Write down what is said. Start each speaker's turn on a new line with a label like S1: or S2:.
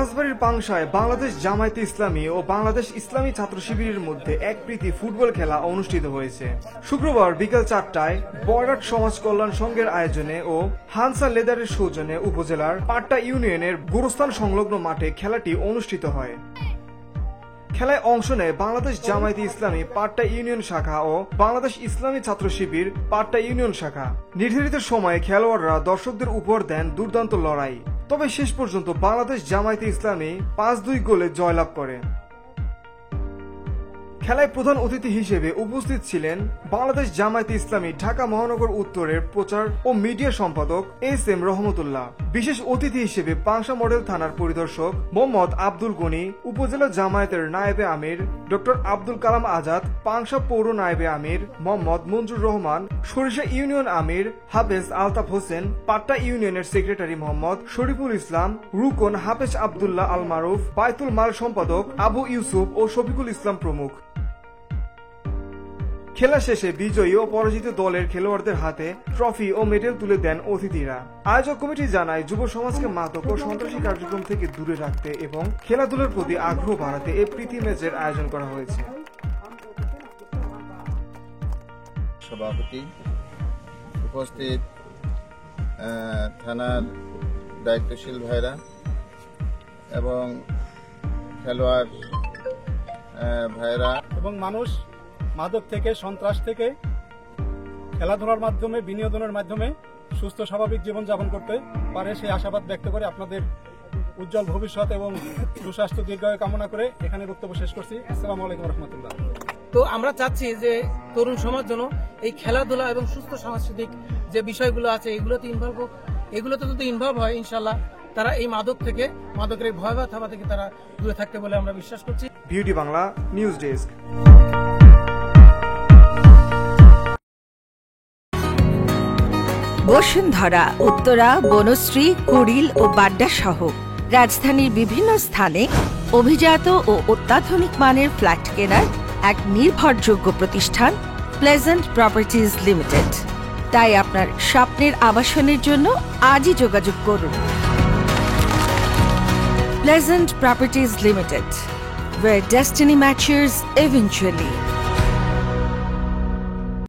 S1: রাজবাড়ীর পাংশায় বাংলাদেশ জামায়াতে ইসলামী ও বাংলাদেশ ইসলামী ছাত্র শিবিরের মধ্যে এক প্রীতি ফুটবল খেলা অনুষ্ঠিত হয়েছে। শুক্রবার বিকেল 4টায় বর্ডার সমাজ কল্যাণ সংঘের আয়োজনে ও হানসা লেদারের সৌজন্যে উপজেলার পাট্টা ইউনিয়নের গোরস্থান সংলগ্ন মাঠে খেলাটি অনুষ্ঠিত হয়। খেলায় অংশ নেয় বাংলাদেশ জামায়াতে ইসলামী পাট্টা ইউনিয়ন শাখা ও বাংলাদেশ ইসলামী ছাত্র শিবির পাট্টা ইউনিয়ন শাখা। নির্ধারিত সময়ে খেলোয়াড়রা দর্শকদের উপর দেন দুর্দান্ত লড়াই, তবে শেষ পর্যন্ত বাংলাদেশ জামায়াতে ইসলামী 5-2 গোলে জয়লাভ করে। খেলায় প্রধান অতিথি হিসেবে উপস্থিত ছিলেন বাংলাদেশ জামায়াতে ইসলামী ঢাকা মহানগর উত্তরের প্রচার ও মিডিয়া সম্পাদক এস.এম. রহমতুল্লাহ। বিশেষ অতিথি হিসেবে পাংশা মডেল থানার পরিদর্শক মোহাম্মদ আব্দুল গনি, উপজেলা জামায়াতের নায়েবে আমির ডক্টর আব্দুল কালাম আজাদ, পাংশা পৌর নায়েবে আমির মোহাম্মদ মঞ্জুর রহমান, সরিষা ইউনিয়ন আমির হাফেজ আলতাফ হোসেন, পাট্টা ইউনিয়নের সেক্রেটারি মোহাম্মদ শরীফুল ইসলাম, রুকন হাফেজ আবদুল্লাহ আল মারুফ, বায়তুল মাল সম্পাদক আবু ইউসুফ ও শফিকুল ইসলাম প্রমুখ। খেলা শেষে বিজয়ী ও পরাজিত দলের খেলোয়াড়দের হাতে ট্রফি ও মেডেল তুলে দেন অতিথিরা। আয়োজক কমিটি জানায়, যুব সমাজকে মাদক ও সন্ত্রাসী কার্যক্রম থেকে দূরে রাখতে এবং খেলাধুলার প্রতি আগ্রহ বাড়াতে এই প্রীতি ম্যাচের আয়োজন করা হয়েছে।
S2: সভাপতি উপস্থিত, থানার দায়িত্বশীল ভাইরা এবং খেলোয়াড় ভাইরা
S3: এবং মানুষ মাদক থেকে, সন্ত্রাস থেকে খেলাধুলার মাধ্যমে, বিনোদনের মাধ্যমে সুস্থ স্বাভাবিক জীবনযাপন করতে পারে সেই আশাবাদ ব্যক্ত করে আপনাদের উজ্জ্বল ভবিষ্যৎ এবং সুস্বাস্থ্য দীর্ঘায়ু কামনা করে এখানে বক্তব্য শেষ করছি। আসসালামু আলাইকুম রহমতুল্লাহ।
S4: তো আমরা চাচ্ছি যে তরুণ সমাজ যেন এই খেলাধুলা এবং সুস্থ সাংস্কৃতিক যে বিষয়গুলো আছে এগুলোতে যদি ইনভলভ হয়, ইনশাল্লাহ তারা এই মাদক থেকে, মাদকের এই ভয়াবহ থাবা থেকে তারা দূরে থাকতে বলে আমরা বিশ্বাস করছি।
S1: Beauty Bangla news desk.
S5: Bashundhara, Uttara, Banasree, Kuril ও বাড্ডা সহ রাজধানীর বিভিন্ন স্থানে অভিজাত ও অত্যাধুনিক মানের ফ্ল্যাট কেনার এক নির্ভরযোগ্য প্রতিষ্ঠান প্লেজেন্ট প্রপার্টিজ লিমিটেড। তাই আপনার স্বপ্নের আবাসনের জন্য আজই যোগাযোগ করুন। Pleasant properties limited, where destiny matches eventually.